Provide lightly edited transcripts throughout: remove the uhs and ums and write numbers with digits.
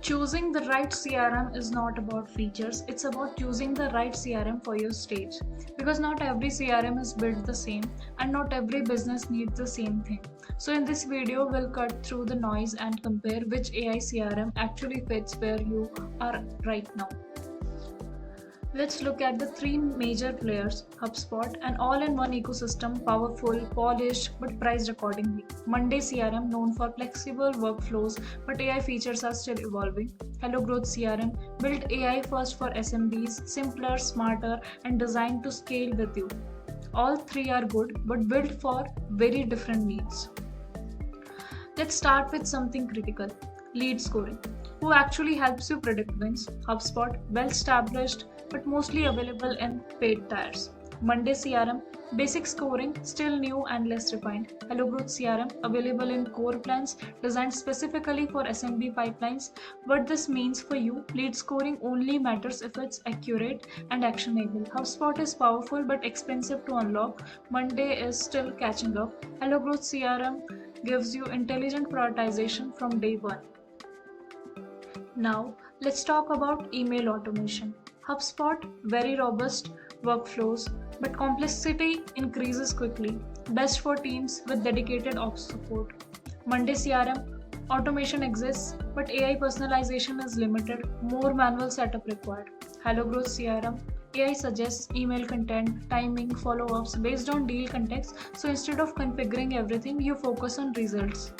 Choosing the right CRM is not about features, it's about choosing the right CRM for your stage. Because not every CRM is built the same and not every business needs the same thing. So, in this video, we'll cut through the noise and compare which AI CRM actually fits where you are right now. Let's look at the three major players: HubSpot, an all-in-one ecosystem, powerful, polished, but priced accordingly. Monday CRM, known for flexible workflows, but AI features are still evolving. Hello Growth CRM, built AI first for SMBs, simpler, smarter, and designed to scale with you. All three are good, but built for very different needs. Let's start with something critical: lead scoring. Who actually helps you predict wins? HubSpot, well established but mostly available in paid tiers. Monday CRM, basic scoring, still new and less refined. Hello Growth CRM, available in core plans, designed specifically for SMB pipelines. What this means for you: lead scoring only matters if it's accurate and actionable. HubSpot is powerful but expensive to unlock. Monday is still catching up. Hello Growth CRM gives you intelligent prioritization from day one. Now, let's talk about email automation. HubSpot, very robust workflows, but complexity increases quickly. Best for teams with dedicated ops support. Monday CRM, automation exists, but AI personalization is limited, more manual setup required. Hello Growth CRM, AI suggests email content, timing, follow-ups based on deal context, so instead of configuring everything, you focus on results.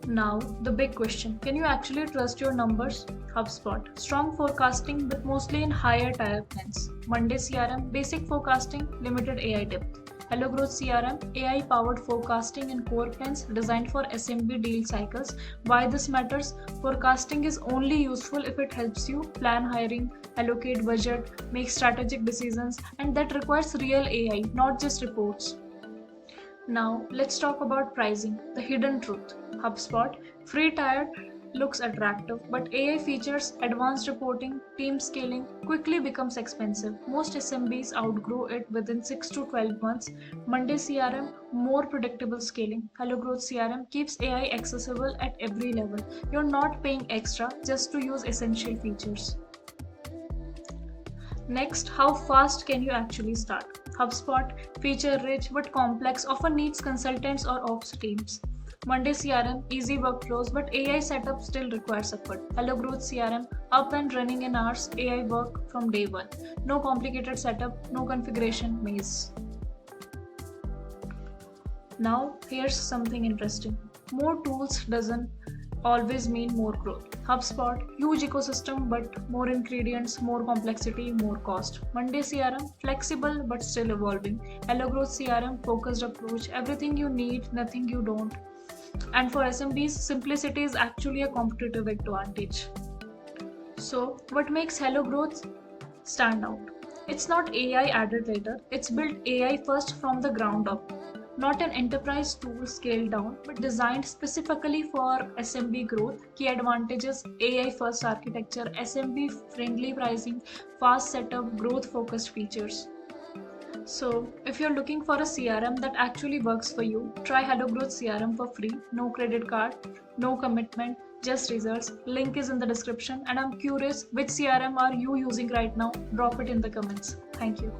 Now, the big question: can you actually trust your numbers? HubSpot, strong forecasting but mostly in higher tier plans. Monday CRM, basic forecasting, limited AI depth. Hello Growth CRM, AI powered forecasting in core plans designed for SMB deal cycles. Why this matters? Forecasting is only useful if it helps you plan hiring, allocate budget, make strategic decisions, and that requires real AI, not just reports. Now, let's talk about pricing, the hidden truth. HubSpot, free tier, looks attractive, but AI features, advanced reporting, team scaling quickly becomes expensive. Most SMBs outgrow it within 6 to 12 months. Monday CRM, more predictable scaling. Hello Growth CRM keeps AI accessible at every level. You're not paying extra just to use essential features. Next, how fast can you actually start? HubSpot, feature rich but complex, often needs consultants or ops teams. Monday CRM, easy workflows, but AI setup still requires effort. Hello Growth CRM, up and running in hours, AI work from day one. No complicated setup, no configuration maze. Now, here's something interesting. More tools doesn't always mean more growth. HubSpot, huge ecosystem but more ingredients, more complexity, more cost. Monday CRM, flexible but still evolving. Hello Growth CRM, focused approach, everything you need, nothing you don't. And for SMBs, simplicity is actually a competitive advantage. So, what makes Hello Growth stand out? It's not AI added later, it's built AI first from the ground up. Not an enterprise tool scaled down, but designed specifically for SMB growth. Key advantages: AI first architecture, SMB friendly pricing, fast setup, growth focused features. So, if you're looking for a CRM that actually works for you, try Hello Growth CRM for free. No credit card, no commitment, just results. Link is in the description, and I'm curious which CRM are you using right now? Drop it in the comments. Thank you.